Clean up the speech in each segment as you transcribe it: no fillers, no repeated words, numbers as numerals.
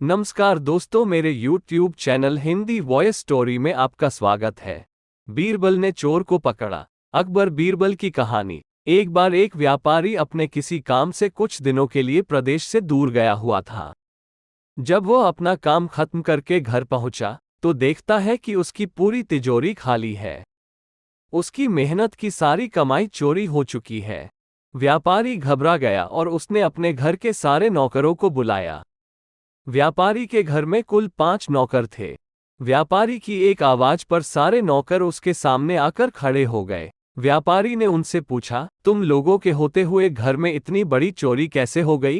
नमस्कार दोस्तों, मेरे YouTube channel Hindi voice story में आपका स्वागत है। बीरबल ने चोर को पकड़ा। अकबर बीरबल की कहानी। एक बार एक व्यापारी अपने किसी काम से कुछ दिनों के लिए प्रदेश से दूर गया हुआ था। जब वो अपना काम खत्म करके घर पहुंचा, तो देखता है कि उसकी पूरी तिजोरी खाली है। उसकी मेहनत की सारी कमाई चोरी हो चुकी है। व्यापारी घबरा गया और उसने अपने घर के सारे नौकरों को बुलाया। व्यापारी के घर में कुल 5 नौकर थे। व्यापारी की एक आवाज पर सारे नौकर उसके सामने आकर खड़े हो गए। व्यापारी ने उनसे पूछा, तुम लोगों के होते हुए घर में इतनी बड़ी चोरी कैसे हो गई?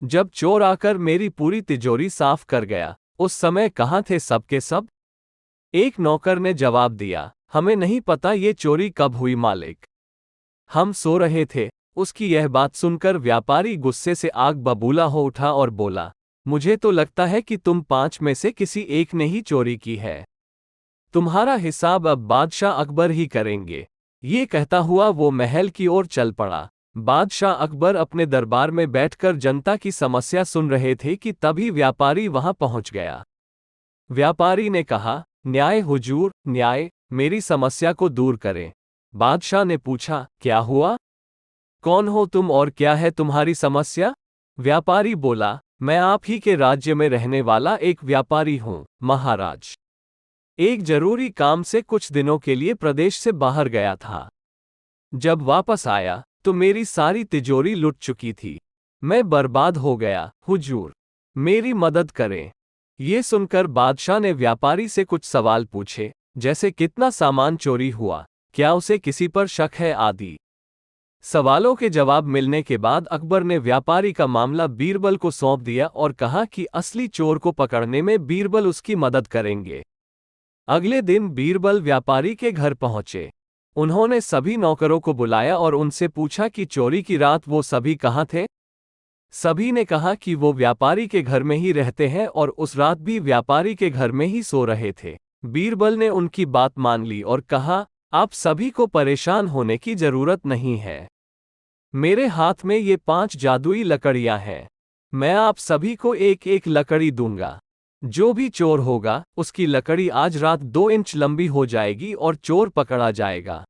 जब चोर आकर मेरी पूरी तिजोरी साफ कर गया, उस समय कहाँ थे सब के सब? एक नौकर ने जवाब दिया, हमें नहीं पता ये चोरी कब हुई मालिक। हम सो रहे थे। उसकी यह बात सुनकर व्यापारी गुस्से से आग बबूला हो उठा और बोला, मुझे तो लगता है कि तुम 5 में से किसी एक ने ही चोरी की है। तुम्हारा हिसाब अब बादशाह अकबर ही करेंगे। ये कहता हुआ वो महल की ओर चल पड़ा। बादशाह अकबर अपने दरबार में बैठकर जनता की समस्या सुन रहे थे कि तभी व्यापारी वहां पहुंच गया। व्यापारी ने कहा, न्याय हुजूर, न्याय, मेरी समस्या को दूर करें। बादशाह ने पूछा, क्या हुआ? कौन हो तुम और क्या है तुम्हारी समस्या? व्यापारी बोला, मैं आप ही के राज्य में रहने वाला एक व्यापारी हूं, महाराज। एक जरूरी काम से कुछ दिनों के लिए प्रदेश से बाहर गया था। जब वापस आया, तो मेरी सारी तिजोरी लुट चुकी थी। मैं बर्बाद हो गया, हुजूर। मेरी मदद करें। ये सुनकर बादशाह ने व्यापारी से कुछ सवाल पूछे, जैसे कितना सामान चोरी हुआ, क्या उसे किसी पर शक है आदि। सवालों के जवाब मिलने के बाद अकबर ने व्यापारी का मामला बीरबल को सौंप दिया और कहा कि असली चोर को पकड़ने में बीरबल उसकी मदद करेंगे। अगले दिन बीरबल व्यापारी के घर पहुंचे। उन्होंने सभी नौकरों को बुलाया और उनसे पूछा कि चोरी की रात वो सभी कहाँ थे। सभी ने कहा कि वो व्यापारी के घर में ही रहते हैं और उस रात भी व्यापारी के घर में ही सो रहे थे। बीरबल ने उनकी बात मान ली और कहा, आप सभी को परेशान होने की जरूरत नहीं है। मेरे हाथ में ये 5 जादुई लकड़ियां हैं। मैं आप सभी को एक एक लकड़ी दूंगा। जो भी चोर होगा, उसकी लकड़ी आज रात 2 इंच लंबी हो जाएगी और चोर पकड़ा जाएगा।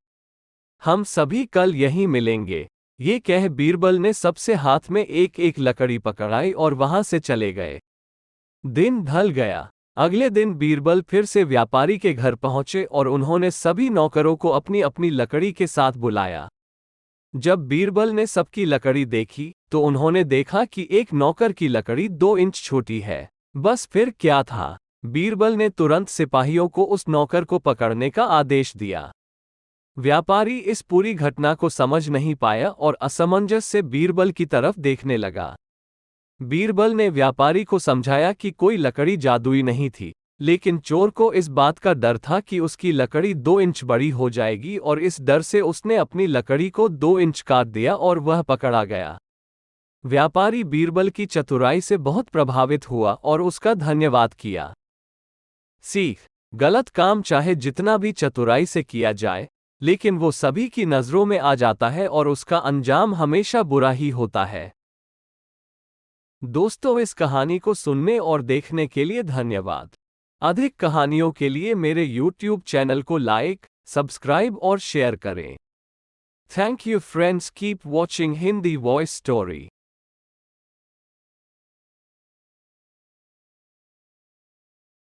हम सभी कल यहीं मिलेंगे। ये कह बीरबल ने सबसे हाथ में एक एक लकड़ी पकड़ाई और वहां से चले गए। दिन ढल गया। अगले दिन बीरबल फिर से व्यापारी के घर पहुंचे और उन्होंने सभी नौकरों को अपनी अपनी लकड़ी के साथ बुलाया। जब बीरबल ने सबकी लकड़ी देखी, तो उन्होंने देखा कि एक नौकर की लकड़ी 2 इंच छोटी है। बस फिर क्या था? बीरबल ने तुरंत सिपाहियों को उस नौकर को पकड़ने का आदेश दिया। व्यापारी इस पूरी घटना को समझ नहीं पाया और असमंजस से बीरबल की तरफ देखने लगा। बीरबल ने व्यापारी को समझाया कि कोई लकड़ी जादुई नहीं थी, लेकिन चोर को इस बात का डर था कि उसकी लकड़ी 2 इंच बड़ी हो जाएगी और इस डर से उसने अपनी लकड़ी को 2 इंच काट दिया और वह पकड़ा गया। व्यापारी बीरबल की चतुराई से बहुत प्रभावित हुआ और उसका धन्यवाद किया। सीख: गलत काम चाहे जितना भी चतुराई से किया जाए, लेकिन वो सभी की नजरों में आ जाता है और उसका अंजाम हमेशा बुरा ही होता है। दोस्तों, इस कहानी को सुनने और देखने के लिए धन्यवाद। अधिक कहानियों के लिए मेरे YouTube चैनल को लाइक, सब्सक्राइब और शेयर करें। Thank you friends, keep watching Hindi voice story.